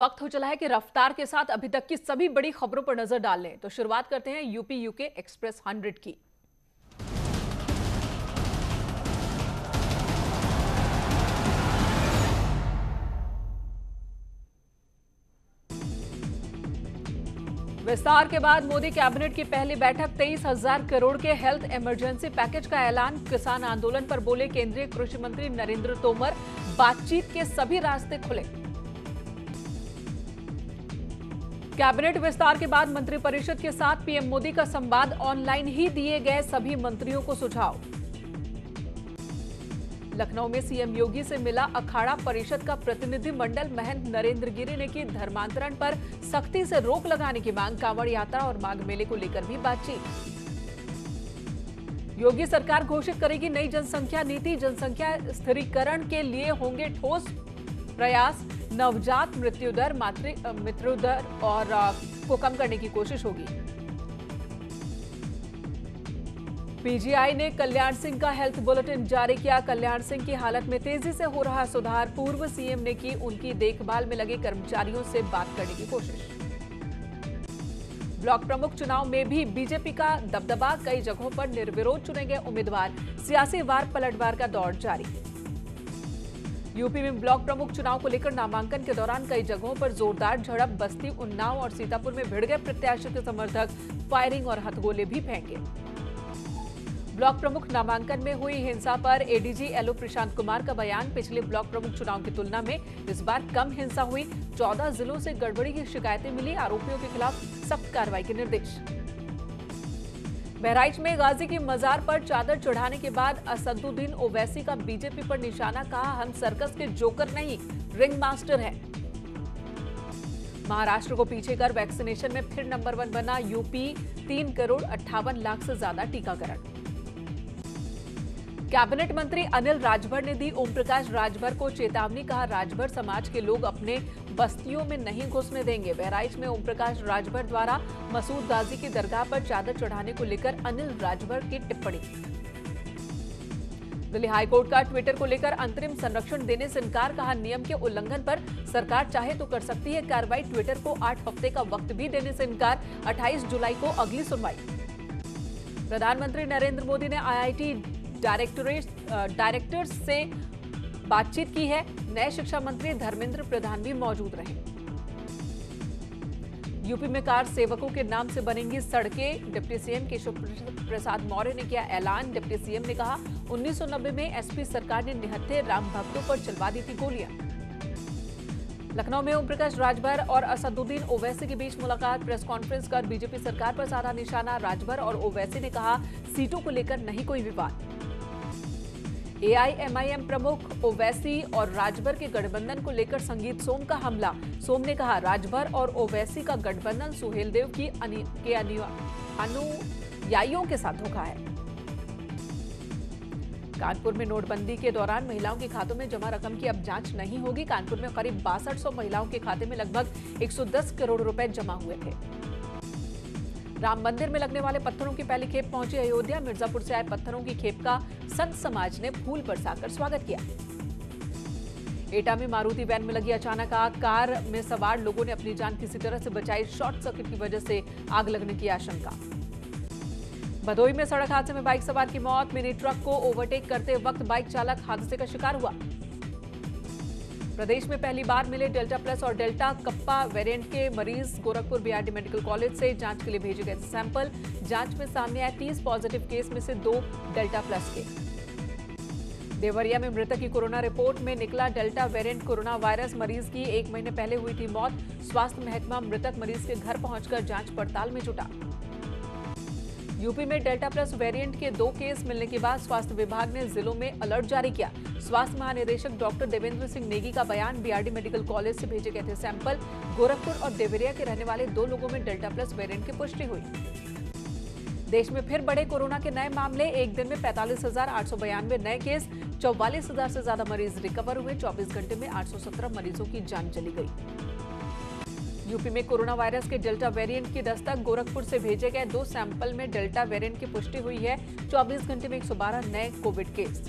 वक्त हो चला है कि रफ्तार के साथ अभी तक की सभी बड़ी खबरों पर नजर डाल लें। तो शुरुआत करते हैं यूपी यूके एक्सप्रेस 100 की। विस्तार के बाद मोदी कैबिनेट की पहली बैठक, 23,000 करोड़ के हेल्थ इमरजेंसी पैकेज का ऐलान। किसान आंदोलन पर बोले केंद्रीय कृषि मंत्री नरेंद्र तोमर, बातचीत के सभी रास्ते खुले। कैबिनेट विस्तार के बाद मंत्रिपरिषद के साथ पीएम मोदी का संवाद, ऑनलाइन ही दिए गए सभी मंत्रियों को सुझाव। लखनऊ में सीएम योगी से मिला अखाड़ा परिषद का प्रतिनिधिमंडल, महंत नरेंद्र गिरि ने की धर्मांतरण पर सख्ती से रोक लगाने की मांग। कांवड़ यात्रा और माघ मेले को लेकर भी बातचीत। योगी सरकार घोषित करेगी नई जनसंख्या नीति, जनसंख्या स्थिरीकरण के लिए होंगे ठोस प्रयास। नवजात मृत्यु दर, मृत्यु दर और को कम करने की कोशिश होगी। पीजीआई ने कल्याण सिंह का हेल्थ बुलेटिन जारी किया। कल्याण सिंह की हालत में तेजी से हो रहा सुधार। पूर्व सीएम ने की उनकी देखभाल में लगे कर्मचारियों से बात करने की कोशिश। ब्लॉक प्रमुख चुनाव में भी बीजेपी का दबदबा, कई जगहों पर निर्विरोध चुने गए उम्मीदवार। सियासी वार पलटवार का दौर जारी। यूपी में ब्लॉक प्रमुख चुनाव को लेकर नामांकन के दौरान कई जगहों पर जोरदार झड़प। बस्ती, उन्नाव और सीतापुर में भिड़ गए प्रत्याशियों के समर्थक, फायरिंग और हथगोले भी फेंके। ब्लॉक प्रमुख नामांकन में हुई हिंसा पर एडीजी एलओ प्रशांत कुमार का बयान। पिछले ब्लॉक प्रमुख चुनाव की तुलना में इस बार कम हिंसा हुई। 14 जिलों से गड़बड़ी की शिकायतें मिली। आरोपियों के खिलाफ सख्त कार्रवाई के निर्देश। बहराइच में गाजी की मजार पर चादर चढ़ाने के बाद असदुद्दीन ओवैसी का बीजेपी पर निशाना, कहा हम सर्कस के जोकर नहीं, रिंग मास्टर हैं। महाराष्ट्र को पीछे कर वैक्सीनेशन में फिर नंबर 1 बना यूपी, 3,58,00,000 से ज्यादा टीकाकरण। कैबिनेट मंत्री अनिल राजभर ने दी ओम प्रकाश राजभर को चेतावनी, कहा राजभर समाज के लोग अपने बस्तियों में नहीं घुसने देंगे। बहराइच में ओम प्रकाश राजभर द्वारा मसूद गाजी की दरगाह पर चादर चढ़ाने को लेकर अनिल राजभर की टिप्पणी। दिल्ली हाईकोर्ट का ट्विटर को लेकर अंतरिम संरक्षण देने से इनकार, कहा नियम के उल्लंघन पर सरकार चाहे तो कर सकती है कार्रवाई। ट्विटर को 8 हफ्ते का वक्त भी देने से इनकार। 28 जुलाई को अगली सुनवाई। प्रधानमंत्री नरेंद्र मोदी ने आईआईटी डायरेक्टर्स से बातचीत की है। नए शिक्षा मंत्री धर्मेंद्र प्रधान भी मौजूद रहे। यूपी में कार सेवकों के नाम से बनेंगी सड़कें। डिप्टी सीएम केशव प्रसाद मौर्य ने किया ऐलान। डिप्टी सीएम ने कहा 1990 में एसपी सरकार ने निहत्थे राम भक्तों पर चलवा दी थी गोलियां। लखनऊ में ओम प्रकाश राजभर और असदुद्दीन ओवैसी के बीच मुलाकात। प्रेस कॉन्फ्रेंस कर बीजेपी सरकार पर साधा निशाना। राजभर और ओवैसी ने कहा सीटों को लेकर नहीं कोई विवाद। एआईएमआईएम प्रमुख ओवैसी और राजभर के गठबंधन को लेकर संगीत सोम का हमला। सोम ने कहा राजभर और ओवैसी का गठबंधन सुहेलदेव के अनुयायियों के साथ धोखा है। कानपुर में नोटबंदी के दौरान महिलाओं के खातों में जमा रकम की अब जांच नहीं होगी। कानपुर में करीब 6200 महिलाओं के खाते में लगभग 110 करोड़ रुपए जमा हुए थे। राम मंदिर में लगने वाले पत्थरों की पहली खेप पहुंची अयोध्या। मिर्जापुर से आए पत्थरों की खेप का संत समाज ने फूल बरसाकर स्वागत किया। एटा में मारुति वैन में लगी अचानक आग। कार में सवार लोगों ने अपनी जान किसी तरह से बचाई। शॉर्ट सर्किट की वजह से आग लगने की आशंका। भदोही में सड़क हादसे में बाइक सवार की मौत। मिनी ट्रक को ओवरटेक करते वक्त बाइक चालक हादसे का शिकार हुआ। प्रदेश में पहली बार मिले डेल्टा प्लस और डेल्टा कप्पा वेरिएंट के मरीज। गोरखपुर बीआरडी मेडिकल कॉलेज से जांच के लिए भेजे गए सैंपल। जांच में सामने आए 30 पॉजिटिव केस में से 2 डेल्टा प्लस के। देवरिया में मृतक की कोरोना रिपोर्ट में निकला डेल्टा वेरिएंट कोरोना वायरस। मरीज की 1 महीने पहले हुई थी मौत। स्वास्थ्य महकमा मृतक मरीज के घर पहुंचकर जांच पड़ताल में जुटा। यूपी में डेल्टा प्लस वेरिएंट के 2 केस मिलने के बाद स्वास्थ्य विभाग ने जिलों में अलर्ट जारी किया। स्वास्थ्य महानिदेशक डॉक्टर देवेंद्र सिंह नेगी का बयान, बीआरडी मेडिकल कॉलेज से भेजे गए थे सैंपल। गोरखपुर और देवरिया के रहने वाले 2 लोगों में डेल्टा प्लस वेरिएंट की पुष्टि हुई। देश में फिर बढ़े कोरोना के नए मामले। एक दिन में 45,892 नए केस। 44,000 से ज्यादा मरीज रिकवर हुए। 24 घंटे में 817 मरीजों की जान चली गई। यूपी में कोरोना वायरस के डेल्टा वेरिएंट की दस्तक। गोरखपुर से भेजे गए 2 सैंपल में डेल्टा वेरिएंट की पुष्टि हुई है। 24 घंटे में 112 नए Covid case.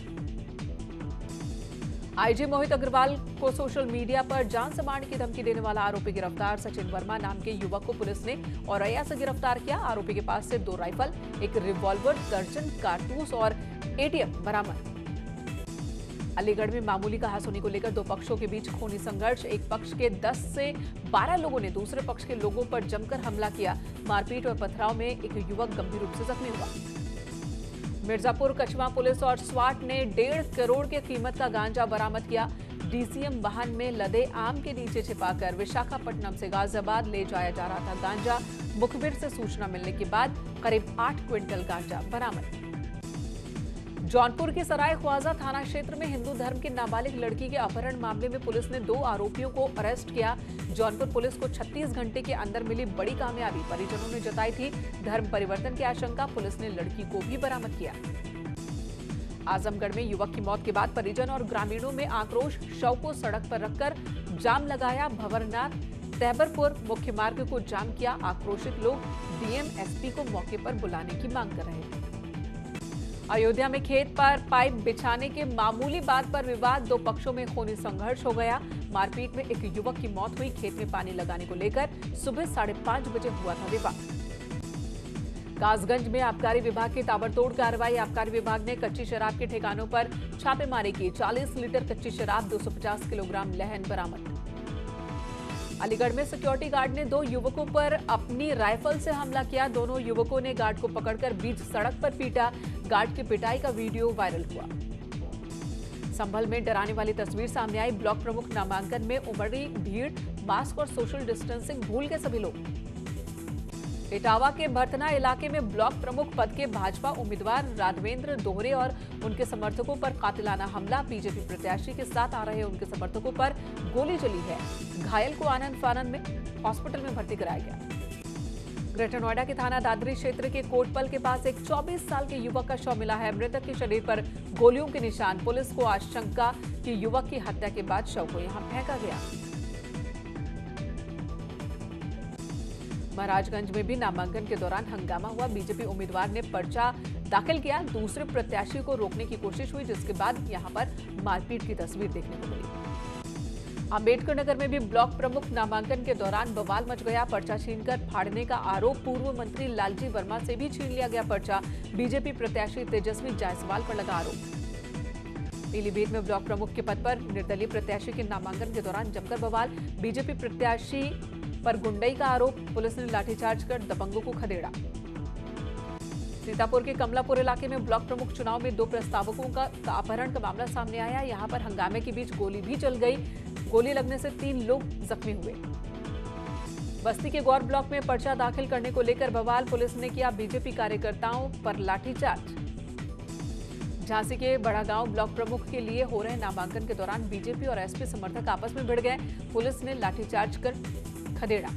IG Mohit Agarwal को सोशल मीडिया पर जान से मारने की धमकी देने वाला आरोपी गिरफ्तार। सचिन वर्मा नाम के युवक को पुलिस ने औरैया से गिरफ्तार किया। आरोपी के पास से 2 राइफल, एक रिवॉल्वर, दर्जन कारतूस और एटीएम बरामद। अलीगढ़ में मामूली कहासुनी को लेकर 2 पक्षों के बीच खूनी संघर्ष। एक पक्ष के 10 से 12 लोगों ने दूसरे पक्ष के लोगों पर जमकर हमला किया। मारपीट और पथराव में एक युवक गंभीर रूप से जख्मी हुआ। मिर्जापुर कछवा पुलिस और स्वाट ने 1.5 करोड़ की कीमत का गांजा बरामद किया। डीसीएम वाहन में लदे आम के नीचे छिपाकर विशाखापट्टनम से गाजियाबाद ले जाया जा रहा था गांजा। मुखबिर से सूचना मिलने के बाद करीब 8 क्विंटल गांजा बरामद। जौनपुर के सराय ख्वाजा थाना क्षेत्र में हिंदू धर्म की नाबालिग लड़की के अपहरण मामले में पुलिस ने 2 आरोपियों को अरेस्ट किया। जौनपुर पुलिस को 36 घंटे के अंदर मिली बड़ी कामयाबी। परिजनों ने जताई थी धर्म परिवर्तन की आशंका। पुलिस ने लड़की को भी बरामद किया। आजमगढ़ में युवक की मौत के बाद परिजन और ग्रामीणों में आक्रोश। शव को सड़क पर रखकर जाम लगाया। भंवरनाथ तैबरपुर मुख्य मार्ग को जाम किया। आक्रोशित लोग डीएम एसपी को मौके पर बुलाने की मांग कर रहे थे। अयोध्या में खेत पर पाइप बिछाने के मामूली बात पर विवाद। 2 पक्षों में खूनी संघर्ष हो गया। मारपीट में एक युवक की मौत हुई। खेत में पानी लगाने को लेकर सुबह 5:30 बजे हुआ था विवाद। कासगंज में आबकारी विभाग की ताबड़तोड़ कार्रवाई। आबकारी विभाग ने कच्ची शराब के ठिकानों पर छापेमारी की। 40 लीटर कच्ची शराब, 250 किलोग्राम लहन बरामद। अलीगढ़ में सिक्योरिटी गार्ड ने 2 युवकों पर अपनी राइफल से हमला किया। दोनों युवकों ने गार्ड को पकड़कर बीच सड़क पर पीटा। गार्ड की पिटाई का वीडियो वायरल हुआ। संभल में डराने वाली तस्वीर सामने आई। ब्लॉक प्रमुख नामांकन में उमड़ी भीड़। मास्क और सोशल डिस्टेंसिंग भूल गए सभी लोग। इटावा के भरतना इलाके में ब्लॉक प्रमुख पद के भाजपा उम्मीदवार राघवेंद्र दोहरे और उनके समर्थकों पर कातिलाना हमला। बीजेपी प्रत्याशी के साथ आ रहे उनके समर्थकों पर गोली चली है। घायल को आनंद फानंद में हॉस्पिटल में भर्ती कराया गया। ग्रेटर नोएडा के थाना दादरी क्षेत्र के कोटपल के पास एक 24 साल के युवक का शव मिला है। मृतक के शरीर पर गोलियों के निशान। पुलिस को आशंका कि युवक की हत्या के बाद शव को यहां फेंका गया। महाराजगंज में भी नामांकन के दौरान हंगामा हुआ। बीजेपी उम्मीदवार ने पर्चा दाखिल किया। दूसरे प्रत्याशी को रोकने की कोशिश हुई, जिसके बाद यहां पर मारपीट की तस्वीर देखने को मिली। अंबेडकर नगर में भी ब्लॉक प्रमुख नामांकन के दौरान बवाल मच गया। पर्चा छीनकर फाड़ने का आरोप। पूर्व मंत्री लालजी वर्मा से भी छीन लिया गया पर्चा। बीजेपी प्रत्याशी तेजस्वी जायसवाल पर लगा आरोप। पीलीभीत में ब्लॉक प्रमुख के पद पर निर्दलीय प्रत्याशी के नामांकन के दौरान जमकर बवाल। बीजेपी प्रत्याशी पर गुंडई का आरोप। पुलिस ने लाठीचार्ज कर दबंगों को खदेड़ा। सीतापुर के कमलापुर इलाके में ब्लॉक प्रमुख चुनाव में 2 प्रस्तावकों का अपहरण का मामला सामने आया। यहां पर हंगामे के बीच गोली भी चल गई। गोली लगने से 3 लोग जख्मी हुए। बस्ती के गौर ब्लॉक में पर्चा दाखिल करने को लेकर बवाल। पुलिस ने किया बीजेपी कार्यकर्ताओं पर लाठीचार्ज। झांसी के बड़ागांव ब्लॉक प्रमुख के लिए हो रहे नामांकन के दौरान बीजेपी और एसपी समर्थक आपस में भिड़ गए। पुलिस ने लाठीचार्ज कर खदेड़ा।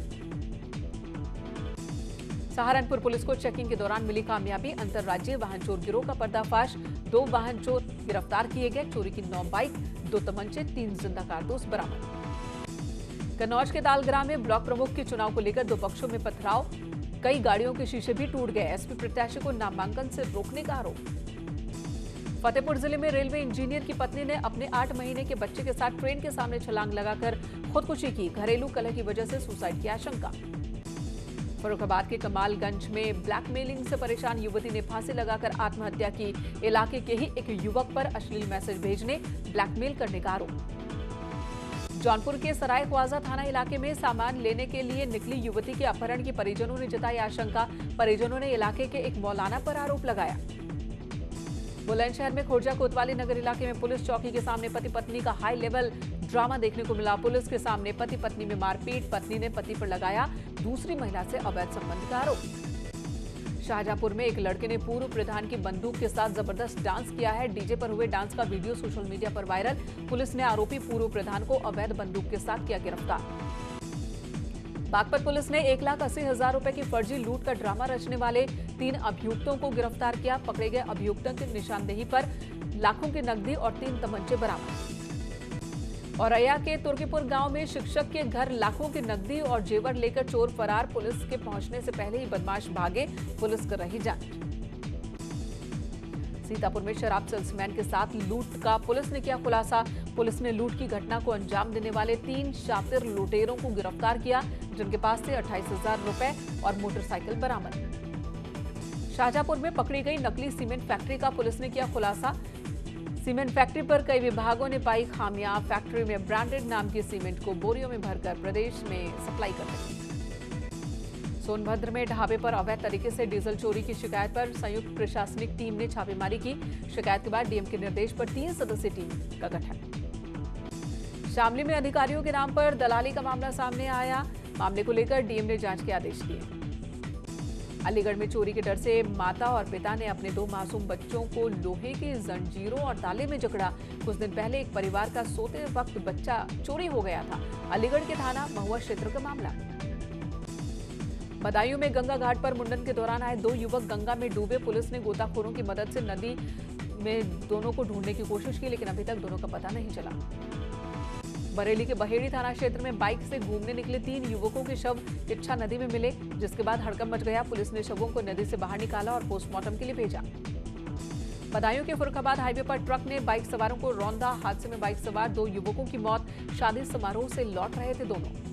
सहारनपुर पुलिस को चेकिंग के दौरान मिली कामयाबी। अंतर्राज्यीय वाहन चोर गिरोह का पर्दाफाश। 2 वाहन चोर गिरफ्तार किए गए। चोरी की 9 बाइक, 2 तमंचे, 3 जिंदा कारतूस बरामद। कन्नौज के तालग्राम में ब्लॉक प्रमुख के चुनाव को लेकर 2 पक्षों में पथराव। कई गाड़ियों के शीशे भी टूट गए। एसपी प्रत्याशी को नामांकन से रोकने का आरोप। फतेहपुर जिले में रेलवे इंजीनियर की पत्नी ने अपने 8 महीने के बच्चे के साथ ट्रेन के सामने छलांग लगाकर खुदकुशी की। घरेलू कलह की वजह से सुसाइड की आशंका। फर्रुखाबाद के कमालगंज में ब्लैकमेलिंग से परेशान युवती ने फांसी लगाकर आत्महत्या की। इलाके के ही एक युवक पर अश्लील मैसेज भेजने, ब्लैकमेल करने का आरोप। जौनपुर के सराय ख्वाजा थाना इलाके में सामान लेने के लिए निकली युवती के अपहरण की परिजनों ने जताई आशंका। परिजनों ने इलाके के एक मौलाना पर आरोप लगाया। बुलंदशहर में खोरजा कोतवाली नगर इलाके में पुलिस चौकी के सामने पति पत्नी का हाई लेवल ड्रामा देखने को मिला। पुलिस के सामने पति पत्नी में मारपीट। पत्नी ने पति पर लगाया दूसरी महिला से अवैध संबंध का आरोप। शाहजहांपुर में एक लड़के ने पूर्व प्रधान की बंदूक के साथ जबरदस्त डांस किया है। डीजे पर हुए डांस का वीडियो सोशल मीडिया पर वायरल। पुलिस ने आरोपी पूर्व प्रधान को अवैध बंदूक के साथ किया गिरफ्तार। बागपत पुलिस ने 1,80,000 रुपए की फर्जी लूट का ड्रामा रचने वाले 3 अभियुक्तों को गिरफ्तार किया। पकड़े गए अभियुक्तों की निशानदेही पर लाखों की नकदी और 3 तमंचे बरामद। औरैया के तुर्कीपुर गांव में शिक्षक के घर लाखों की नकदी और जेवर लेकर चोर फरार। पुलिस के पहुंचने से पहले ही बदमाश भागे। पुलिस कर रही जांच। सीतापुर में शराब सेल्समैन के साथ लूट का पुलिस ने किया खुलासा। पुलिस ने लूट की घटना को अंजाम देने वाले 3 शातिर लुटेरों को गिरफ्तार किया, जिनके पास से 28,000 रुपए और मोटरसाइकिल बरामद। शाहजहांपुर में पकड़ी गई नकली सीमेंट फैक्ट्री का पुलिस ने किया खुलासा। सीमेंट फैक्ट्री पर कई विभागों ने पाई खामियां। फैक्ट्री में ब्रांडेड नाम की सीमेंट को बोरियों में भरकर प्रदेश में सप्लाई कर रही थी। सोनभद्र में ढाबे पर अवैध तरीके से डीजल चोरी की शिकायत पर संयुक्त प्रशासनिक टीम ने छापेमारी की। शिकायत के बाद डीएम के निर्देश पर 3 सदस्यीय टीम का गठन। शामली में अधिकारियों के नाम पर दलाली का मामला सामने आया। मामले को लेकर डीएम ने जांच के आदेश दिए। अलीगढ़ में चोरी के डर से माता और पिता ने अपने 2 मासूम बच्चों को लोहे के जंजीरों और ताले में जकड़ा। कुछ दिन पहले एक परिवार का सोते वक्त बच्चा चोरी हो गया था। अलीगढ़ के थाना महुआ क्षेत्र का मामला। बदायूं में गंगा घाट पर मुंडन के दौरान आए 2 युवक गंगा में डूबे। पुलिस ने गोताखोरों की मदद से नदी में दोनों को ढूंढने की कोशिश की, लेकिन अभी तक दोनों का पता नहीं चला। बरेली के बहेड़ी थाना क्षेत्र में बाइक से घूमने निकले 3 युवकों के शव इच्छा नदी में मिले, जिसके बाद हड़कंप मच गया। पुलिस ने शवों को नदी से बाहर निकाला और पोस्टमार्टम के लिए भेजा। बदायूं के फर्रुखाबाद हाईवे पर ट्रक ने बाइक सवारों को रौंदा। हादसे में बाइक सवार 2 युवकों की मौत। शादी समारोह से लौट रहे थे दोनों।